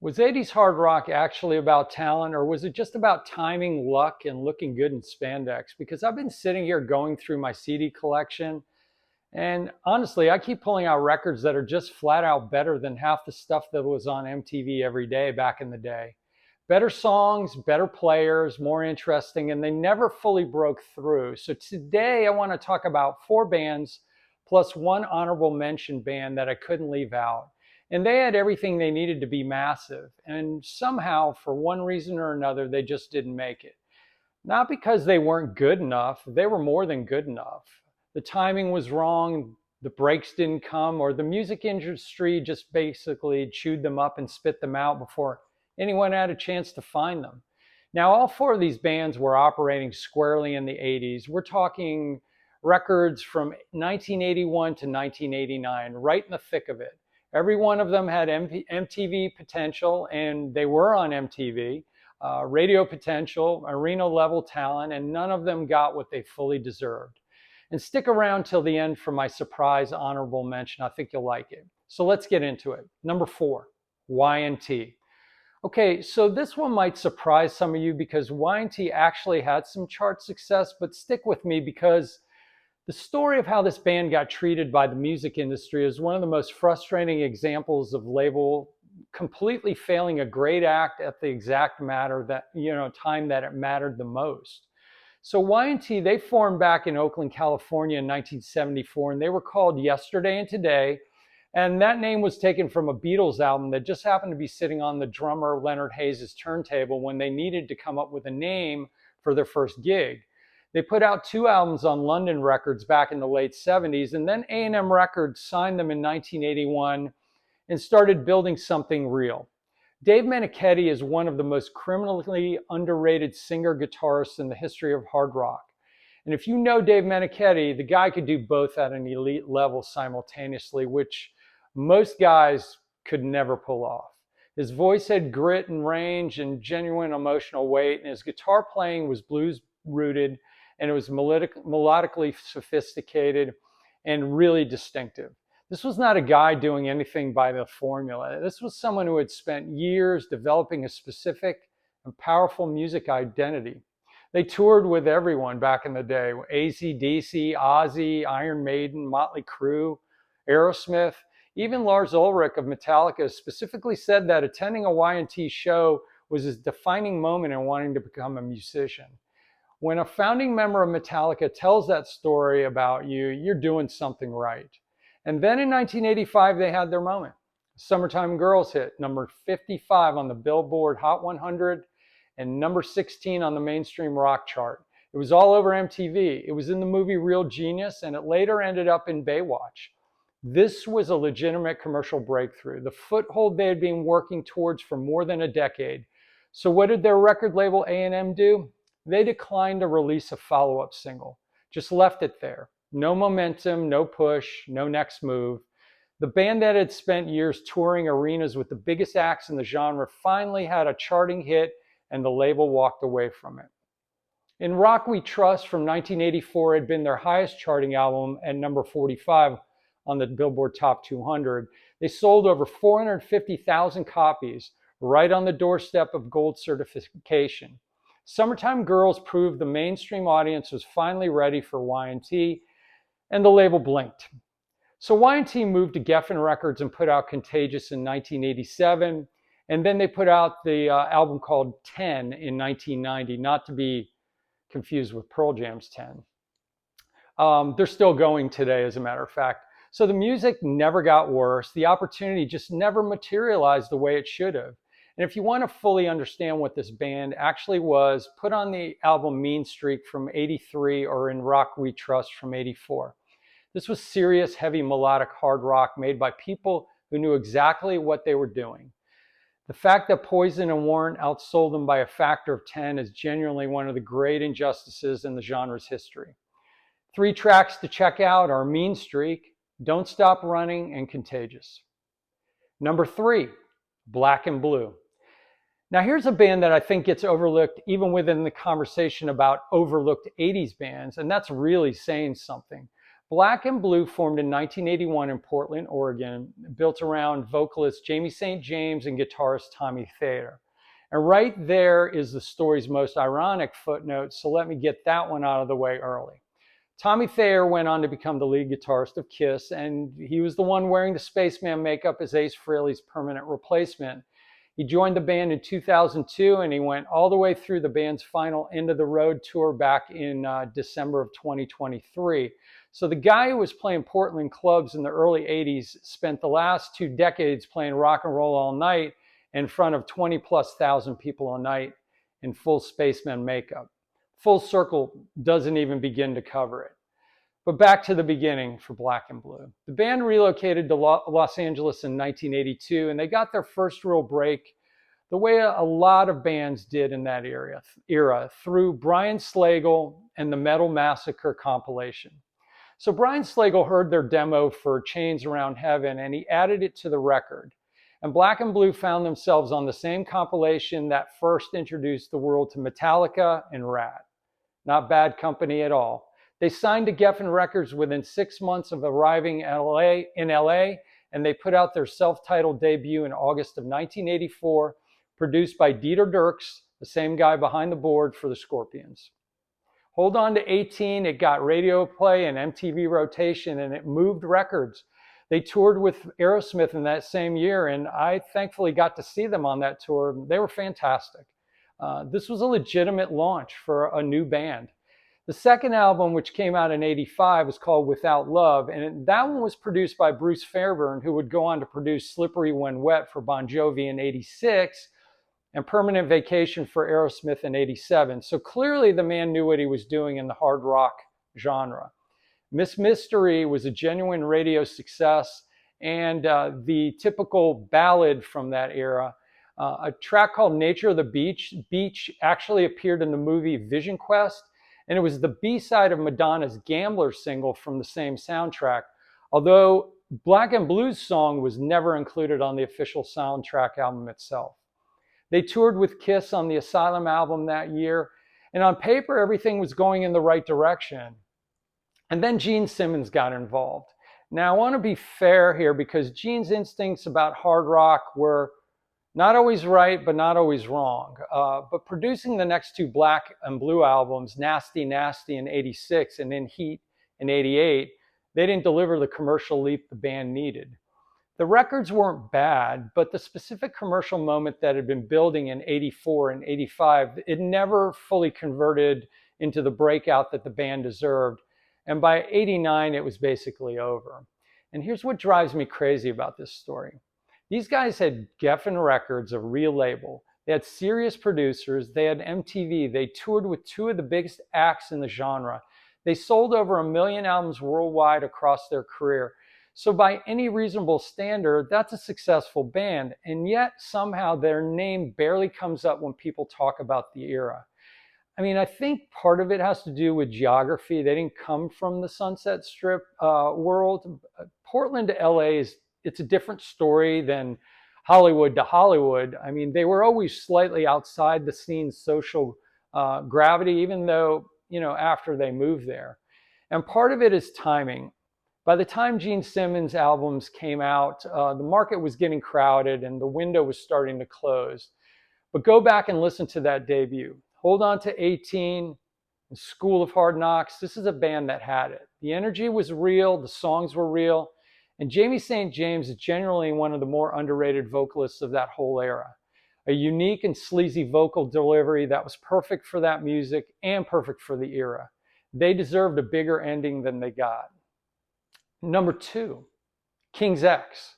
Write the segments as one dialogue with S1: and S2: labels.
S1: Was 80s hard rock actually about talent, or was it just about timing, luck, and looking good in spandex? Because I've been sitting here going through my CD collection, and honestly, I keep pulling out records that are just flat out better than half the stuff that was on MTV every day back in the day. Better songs, better players, more interesting, and they never fully broke through. So today I want to talk about four bands plus one honorable mention band that I couldn't leave out. And they had everything they needed to be massive. And somehow, for one reason or another, they just didn't make it. Not because they weren't good enough, they were more than good enough. The timing was wrong, the breaks didn't come, or the music industry just basically chewed them up and spit them out before anyone had a chance to find them. Now, all four of these bands were operating squarely in the 80s. We're talking records from 1981 to 1989, right in the thick of it. Every one of them had MTV potential, and they were on MTV, radio potential, arena level talent, and none of them got what they fully deserved. And stick around till the end for my surprise honorable mention. I think you'll like it. So let's get into it. Number 4, Y&T. Okay, so this one might surprise some of you because Y&T actually had some chart success, but stick with me because the story of how this band got treated by the music industry is one of the most frustrating examples of label completely failing a great act at the exact time that it mattered the most. So Y&T, they formed back in Oakland, California in 1974, and they were called Yesterday and Today. And that name was taken from a Beatles album that just happened to be sitting on the drummer Leonard Hayes' turntable when they needed to come up with a name for their first gig. They put out 2 albums on London Records back in the late 70s, and then A&M Records signed them in 1981 and started building something real. Dave Meniketti is one of the most criminally underrated singer-guitarists in the history of hard rock. And if you know Dave Meniketti, the guy could do both at an elite level simultaneously, which most guys could never pull off. His voice had grit and range and genuine emotional weight, and his guitar playing was blues-rooted, and it was melodically sophisticated and really distinctive. This was not a guy doing anything by the formula. This was someone who had spent years developing a specific and powerful music identity. They toured with everyone back in the day: AC/DC, Ozzy, Iron Maiden, Motley Crue, Aerosmith. Even Lars Ulrich of Metallica specifically said that attending a Y&T show was his defining moment in wanting to become a musician. When a founding member of Metallica tells that story about you, you're doing something right. And then in 1985, they had their moment. Summertime Girls hit number 55 on the Billboard Hot 100 and number 16 on the mainstream rock chart. It was all over MTV. It was in the movie Real Genius, and it later ended up in Baywatch. This was a legitimate commercial breakthrough, the foothold they had been working towards for more than a decade. So what did their record label A&M do? They declined to release a follow-up single, just left it there. No momentum, no push, no next move. The band that had spent years touring arenas with the biggest acts in the genre finally had a charting hit, and the label walked away from it. In Rock We Trust from 1984 had been their highest charting album at number 45 on the Billboard Top 200. They sold over 450,000 copies right on the doorstep of gold certification. Summertime Girls proved the mainstream audience was finally ready for Y&T, and the label blinked. So Y&T moved to Geffen Records and put out Contagious in 1987, and then they put out the album called 10 in 1990, not to be confused with Pearl Jam's 10. They're still going today, as a matter of fact. So the music never got worse. The opportunity just never materialized the way it should have. And if you want to fully understand what this band actually was, put on the album Mean Streak from 83 or In Rock We Trust from 84. This was serious, heavy, melodic hard rock made by people who knew exactly what they were doing. The fact that Poison and Warrant outsold them by a factor of 10 is genuinely one of the great injustices in the genre's history. 3 tracks to check out are Mean Streak, Don't Stop Running, and Contagious. Number 3, Black and Blue. Now here's a band that I think gets overlooked even within the conversation about overlooked 80s bands, and that's really saying something. Black and Blue formed in 1981 in Portland, Oregon, built around vocalist Jamie St. James and guitarist Tommy Thayer. And right there is the story's most ironic footnote, so let me get that one out of the way early. Tommy Thayer went on to become the lead guitarist of Kiss, and he was the one wearing the spaceman makeup as Ace Frehley's permanent replacement. He joined the band in 2002, and he went all the way through the band's final End of the Road tour back in December of 2023. So the guy who was playing Portland clubs in the early 80s spent the last 2 decades playing rock and roll all night in front of 20,000+ people a night in full spaceman makeup. Full Circle doesn't even begin to cover it. But back to the beginning for Black and Blue. The band relocated to Los Angeles in 1982, and they got their first real break the way a lot of bands did in that era through Brian Slagel and the Metal Massacre compilation. So Brian Slagel heard their demo for Chains Around Heaven, and he added it to the record. And Black and Blue found themselves on the same compilation that first introduced the world to Metallica and Rat. Not bad company at all. They signed to Geffen Records within 6 months of arriving in LA, and they put out their self-titled debut in August of 1984, produced by Dieter Dierks, the same guy behind the board for the Scorpions. Hold On to 18, it got radio play and MTV rotation, and it moved records. They toured with Aerosmith in that same year, and I thankfully got to see them on that tour. They were fantastic. This was a legitimate launch for a new band. The second album, which came out in '85, was called Without Love, and that one was produced by Bruce Fairbairn, who would go on to produce Slippery When Wet for Bon Jovi in '86 and Permanent Vacation for Aerosmith in '87. So clearly the man knew what he was doing in the hard rock genre. Miss Mystery was a genuine radio success, and the typical ballad from that era, a track called Nature of the Beach actually appeared in the movie Vision Quest, and it was the B-side of Madonna's Gambler single from the same soundtrack, although Black and Blue's song was never included on the official soundtrack album itself. They toured with Kiss on the Asylum album that year, and on paper everything was going in the right direction. And then Gene Simmons got involved. Now I want to be fair here because Gene's instincts about hard rock were not always right, but not always wrong. But producing the next 2 Black and Blue albums, Nasty Nasty in '86 and In Heat in '88, they didn't deliver the commercial leap the band needed. The records weren't bad, but the specific commercial moment that had been building in '84 and '85, it never fully converted into the breakout that the band deserved. And by '89, it was basically over. And here's what drives me crazy about this story. These guys had Geffen Records, a real label. They had serious producers. They had MTV. They toured with 2 of the biggest acts in the genre. They sold over 1 million albums worldwide across their career. So by any reasonable standard, that's a successful band. And yet somehow their name barely comes up when people talk about the era. I mean, I think part of it has to do with geography. They didn't come from the Sunset Strip world. Portland to LA it's a different story than Hollywood to Hollywood. I mean, they were always slightly outside the scene's social gravity, even though, after they moved there. And part of it is timing. By the time Gene Simmons' albums came out, the market was getting crowded and the window was starting to close. But go back and listen to that debut. Hold On to 18, School of Hard Knocks. This is a band that had it. The energy was real, the songs were real, and Jamie St. James is generally one of the more underrated vocalists of that whole era. A unique and sleazy vocal delivery that was perfect for that music and perfect for the era. They deserved a bigger ending than they got. Number 2, King's X.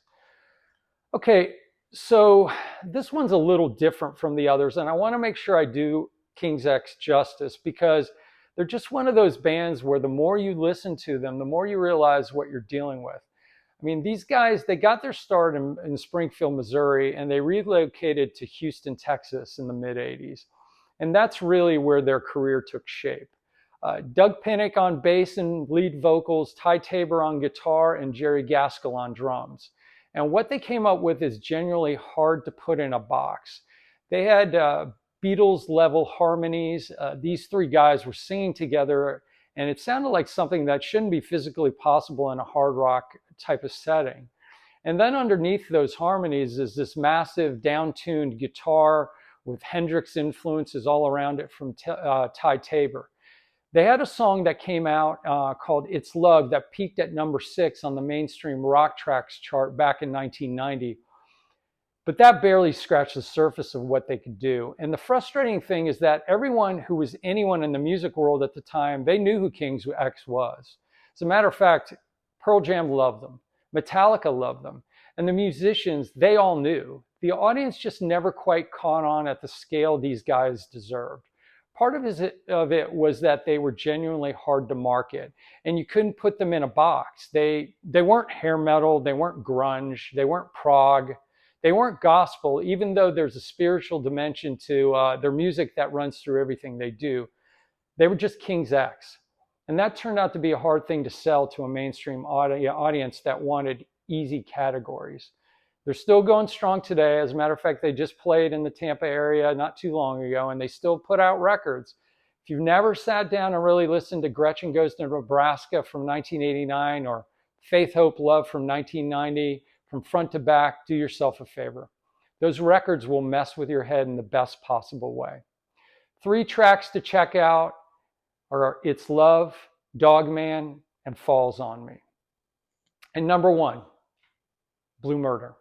S1: Okay, so this one's a little different from the others, and I want to make sure I do King's X justice because they're just one of those bands where the more you listen to them, the more you realize what you're dealing with. I mean, these guys, they got their start in Springfield, Missouri, and they relocated to Houston, Texas in the mid-'80s. And that's really where their career took shape. Doug Pinnick on bass and lead vocals, Ty Tabor on guitar, and Jerry Gaskell on drums. And what they came up with is genuinely hard to put in a box. They had Beatles-level harmonies. These 3 guys were singing together And it sounded like something that shouldn't be physically possible in a hard rock type of setting. And then underneath those harmonies is this massive down-tuned guitar with Hendrix influences all around it from Ty Tabor. They had a song that came out called It's Love that peaked at #6 on the mainstream rock tracks chart back in 1990. But that barely scratched the surface of what they could do. And the frustrating thing is that everyone who was anyone in the music world at the time, they knew who King's X was. As a matter of fact, Pearl Jam loved them. Metallica loved them. And the musicians, they all knew. The audience just never quite caught on at the scale these guys deserved. Part of it was that they were genuinely hard to market, and you couldn't put them in a box. They weren't hair metal, they weren't grunge, they weren't prog, they weren't gospel, even though there's a spiritual dimension to their music that runs through everything they do. They were just King's X. And that turned out to be a hard thing to sell to a mainstream audience that wanted easy categories. They're still going strong today. As a matter of fact, they just played in the Tampa area not too long ago, and they still put out records. If you've never sat down and really listened to Gretchen Goes to Nebraska from 1989 or Faith, Hope, Love from 1990, from front to back, do yourself a favor. Those records will mess with your head in the best possible way. 3 tracks to check out are It's Love, Dogman, and Falls on Me. And #1, Blue Murder.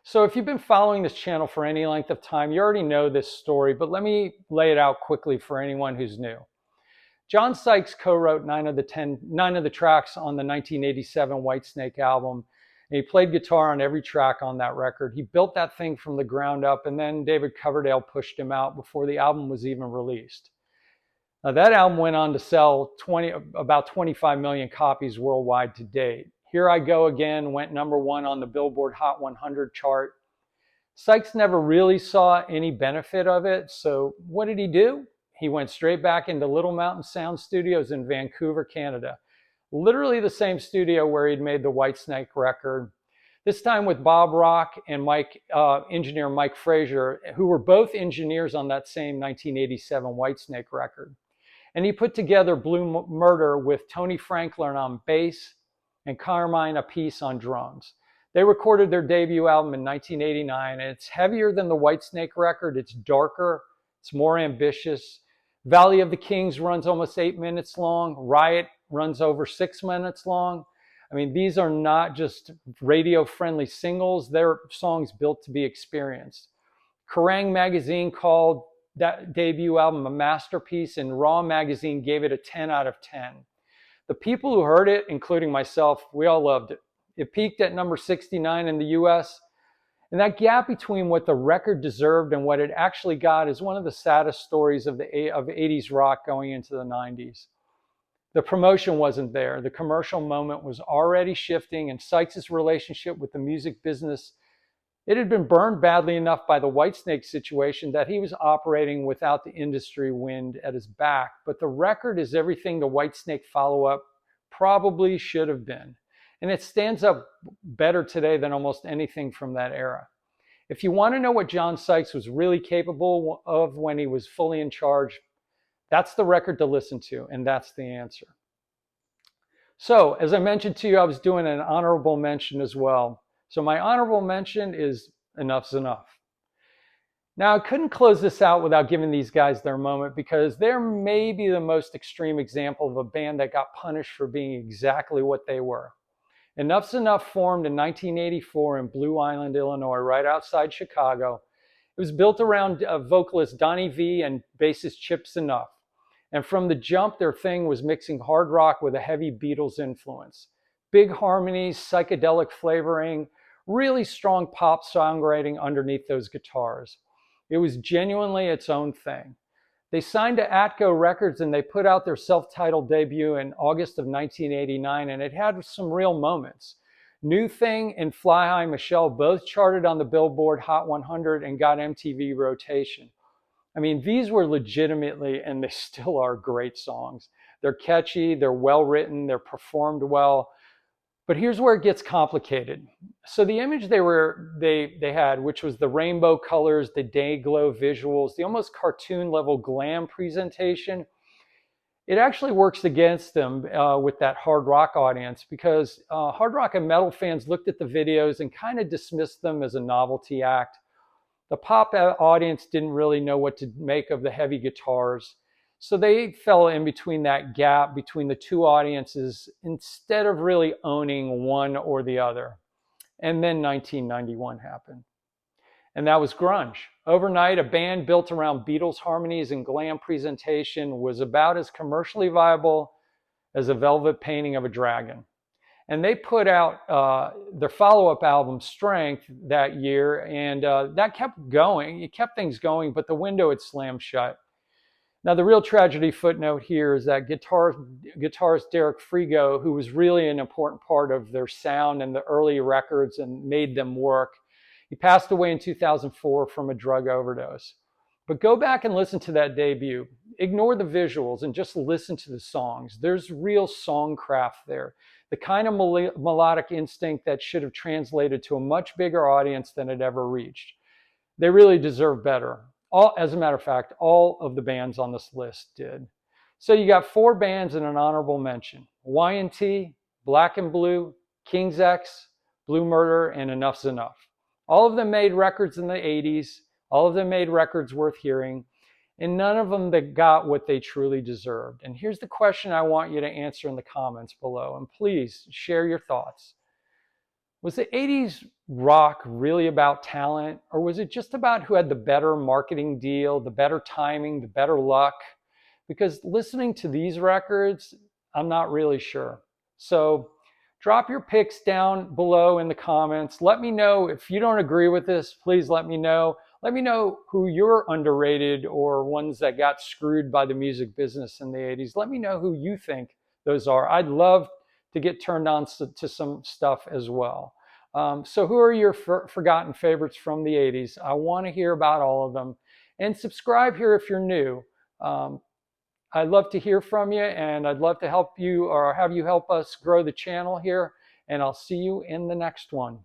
S1: So if you've been following this channel for any length of time, you already know this story, but let me lay it out quickly for anyone who's new. John Sykes co-wrote 9 of the tracks on the 1987 Whitesnake album, and he played guitar on every track on that record. He built that thing from the ground up, and then David Coverdale pushed him out before the album was even released. Now, that album went on to sell about 25 million copies worldwide to date. Here I Go Again went #1 on the Billboard Hot 100 chart. Sykes never really saw any benefit of it, so what did he do? He went straight back into Little Mountain Sound Studios in Vancouver, Canada. Literally the same studio where he'd made the Whitesnake record. This time with Bob Rock and engineer Mike Frazier, who were both engineers on that same 1987 Whitesnake record. And he put together Blue Murder with Tony Franklin on bass and Carmine Appice on drums. They recorded their debut album in 1989, and it's heavier than the Whitesnake record. It's darker, it's more ambitious. Valley of the Kings runs almost 8 minutes long. Riot runs over 6 minutes long. I mean, these are not just radio-friendly singles. They're songs built to be experienced. Kerrang! Magazine called that debut album a masterpiece, and Raw Magazine gave it a 10 out of 10. The people who heard it, including myself, we all loved it. It peaked at #69 in the US, and that gap between what the record deserved and what it actually got is one of the saddest stories of 80's rock going into the 90s. The promotion wasn't there. The commercial moment was already shifting, and Sykes' relationship with the music business, it had been burned badly enough by the Whitesnake situation that he was operating without the industry wind at his back. But the record is everything the Whitesnake follow-up probably should have been. And it stands up better today than almost anything from that era. If you want to know what John Sykes was really capable of when he was fully in charge, that's the record to listen to, and that's the answer. So, as I mentioned to you, I was doing an honorable mention as well. So my honorable mention is Enuff Z'Nuff. Now, I couldn't close this out without giving these guys their moment, because they're maybe the most extreme example of a band that got punished for being exactly what they were. Enuff Z'Nuff formed in 1984 in Blue Island, Illinois, right outside Chicago. It was built around vocalist Donnie V and bassist Chip Z'Nuff. And from the jump, their thing was mixing hard rock with a heavy Beatles influence. Big harmonies, psychedelic flavoring, really strong pop songwriting underneath those guitars. It was genuinely its own thing. They signed to Atco Records, and they put out their self-titled debut in August of 1989, and it had some real moments. New Thing and Fly High Michelle both charted on the Billboard Hot 100 and got MTV rotation. I mean, these were legitimately, and they still are, great songs. They're catchy, they're well-written, they're performed well. But here's where it gets complicated. So the image they had, which was the rainbow colors, the day glow visuals, the almost cartoon level glam presentation, it actually works against them with that hard rock audience, because hard rock and metal fans looked at the videos and kind of dismissed them as a novelty act. The pop audience didn't really know what to make of the heavy guitars. So they fell in between that gap between the two audiences instead of really owning one or the other. And then 1991 happened. And that was grunge. Overnight, a band built around Beatles harmonies and glam presentation was about as commercially viable as a velvet painting of a dragon. And they put out their follow-up album, Strength, that year, and that kept going. It kept things going, but the window had slammed shut. Now, the real tragedy footnote here is that guitarist Derek Frigo, who was really an important part of their sound and the early records and made them work, he passed away in 2004 from a drug overdose. But go back and listen to that debut. Ignore the visuals and just listen to the songs. There's real songcraft there, the kind of melodic instinct that should have translated to a much bigger audience than it ever reached. They really deserve better. As a matter of fact, all of the bands on this list did. So you got 4 bands in an honorable mention: Y&T, Black and Blue, King's X, Blue Murder, and Enuff Z'Nuff. All of them made records in the 80s. All of them made records worth hearing, and none of them that got what they truly deserved. And here's the question I want you to answer in the comments below, and please share your thoughts. Was the 80s rock really about talent, or was it just about who had the better marketing deal, the better timing, the better luck? Because listening to these records, I'm not really sure. So drop your picks down below in the comments. Let me know if you don't agree with this. Please let me know. Let me know who you're underrated or ones that got screwed by the music business in the 80s. Let me know who you think those are. I'd love to get turned on to some stuff as well. So who are your forgotten favorites from the 80s? I want to hear about all of them. And subscribe here if you're new. I'd love to hear from you, and I'd love to help you or have you help us grow the channel here. And I'll see you in the next one.